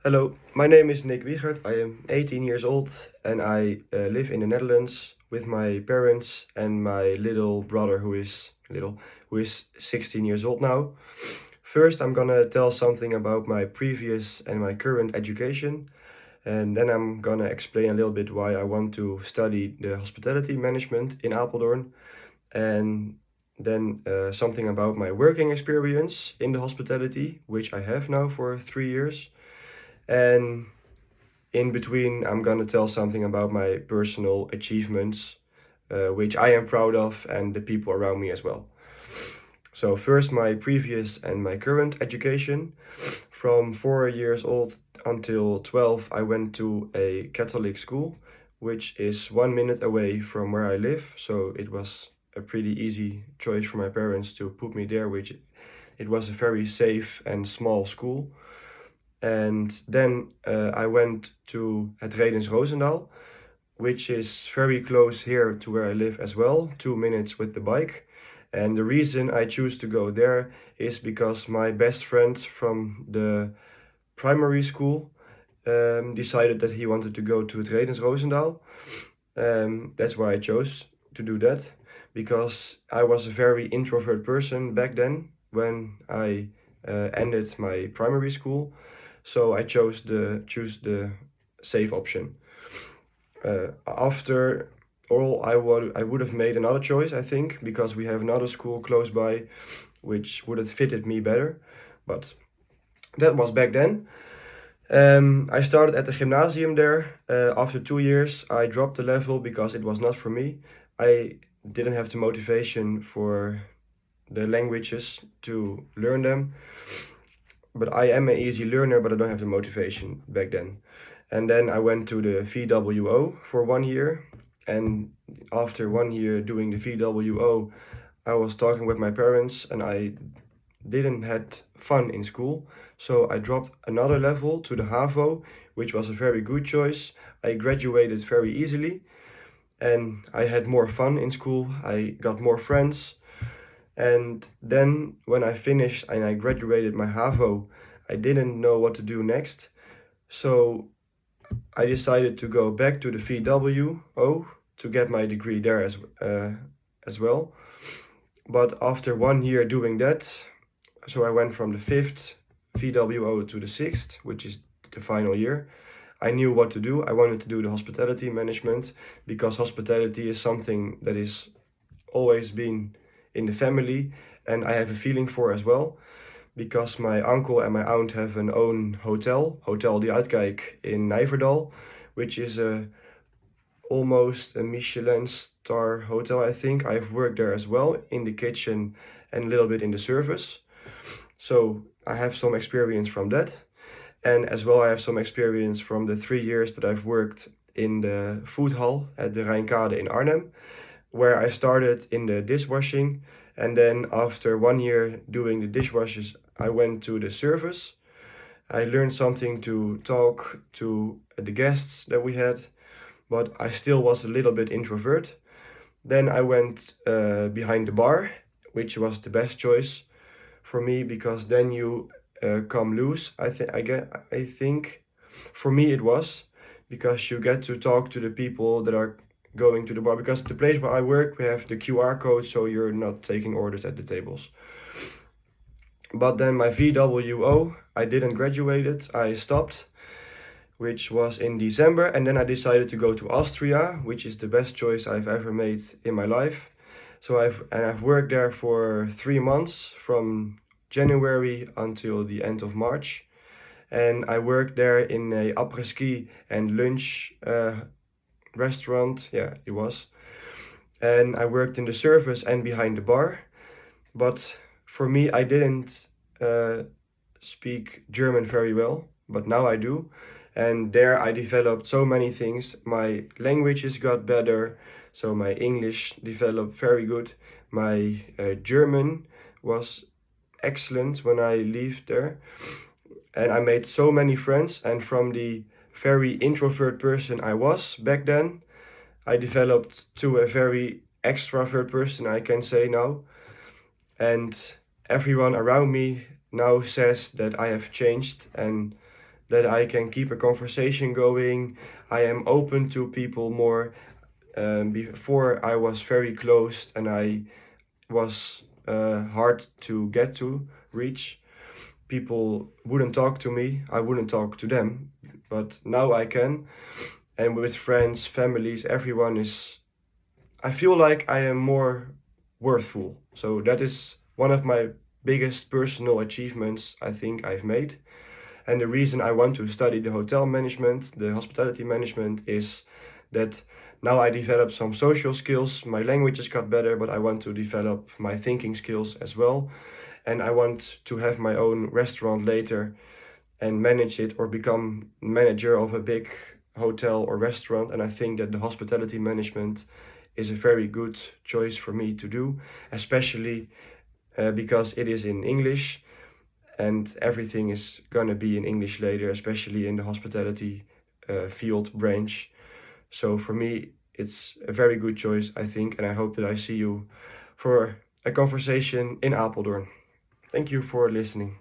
Hello, my name is Nick Wichert. I am 18 years old and I live in the Netherlands with my parents and my little brother who is 16 years old now. First, I'm gonna tell something about my previous and my current education, and then I'm gonna explain a little bit why I want to study the hospitality management in Apeldoorn, and then something about my working experience in the hospitality, which I have now for 3 years. And in between, I'm gonna tell something about my personal achievements, which I am proud of, and the people around me as well. So first, my previous and my current education. From 4 years old until 12, I went to a Catholic school, which is 1 minute away from where I live. So it was a pretty easy choice for my parents to put me there, which it was a very safe and small school. And then I went to het Redens Roosendaal, which is very close here to where I live as well, 2 minutes with the bike. And the reason I choose to go there is because my best friend from the primary school decided that he wanted to go to het Redens Roosendaal. That's why I chose to do that, because I was a very introvert person back then when I ended my primary school. So I choose the safe option. After all, I would have made another choice, I think, because we have another school close by, which would have fitted me better. But that was back then. I started at the gymnasium there. After 2 years, I dropped the level because it was not for me. I didn't have the motivation for the languages to learn them. But I am an easy learner, but I don't have the motivation back then. And then I went to the VWO for 1 year. And after 1 year doing the VWO, I was talking with my parents and I didn't had fun in school. So I dropped another level to the HAVO, which was a very good choice. I graduated very easily and I had more fun in school. I got more friends. And then when I finished and I graduated my HAVO, I didn't know what to do next. So I decided to go back to the VWO to get my degree there as well. But after 1 year doing that, so I went from the 5th VWO to the 6th, which is the final year. I knew what to do. I wanted to do the hospitality management because hospitality is something that is always been in the family and I have a feeling for as well, because my uncle and my aunt have an own hotel, Hotel De Uitkijk in Nijverdal, which is almost a Michelin star hotel, I think. I've worked there as well in the kitchen and a little bit in the service. So I have some experience from that. And as well, I have some experience from the 3 years that I've worked in the food hall at the Rijnkade in Arnhem, where I started in the dishwashing. And then after 1 year doing the dishwashes, I went to the service. I learned something to talk to the guests that we had, but I still was a little bit introvert. Then I went behind the bar, which was the best choice for me, because then you come loose. I think for me it was, because you get to talk to the people that are going to the bar, because the place where I work, we have the QR code, so you're not taking orders at the tables. But then my VWO, I didn't graduate it, I stopped, which was in December, and then I decided to go to Austria, which is the best choice I've ever made in my life. So I've worked there for 3 months, from January until the end of March. And I worked there in a après-ski and lunch restaurant, yeah, it was. And I worked in the service and behind the bar. But for me, I didn't speak German very well, but now I do. And there I developed so many things. My languages got better, so my English developed very good. My German was excellent when I lived there. And I made so many friends, and from the very introvert person I was back then, I developed to a very extrovert person, I can say now. And everyone around me now says that I have changed, and that I can keep a conversation going. I am open to people more. Before I was very closed and I was hard to get to reach. People wouldn't talk to me, I wouldn't talk to them, but now I can. And with friends, families, everyone is, I feel like I am more worthful. So that is one of my biggest personal achievements I think I've made. And the reason I want to study the hotel management, the hospitality management, is that now I develop some social skills. My languages got better, but I want to develop my thinking skills as well. And I want to have my own restaurant later and manage it or become manager of a big hotel or restaurant. And I think that the hospitality management is a very good choice for me to do, especially because it is in English and everything is gonna be in English later, especially in the hospitality field branch. So for me, it's a very good choice, I think, and I hope that I see you for a conversation in Apeldoorn. Thank you for listening.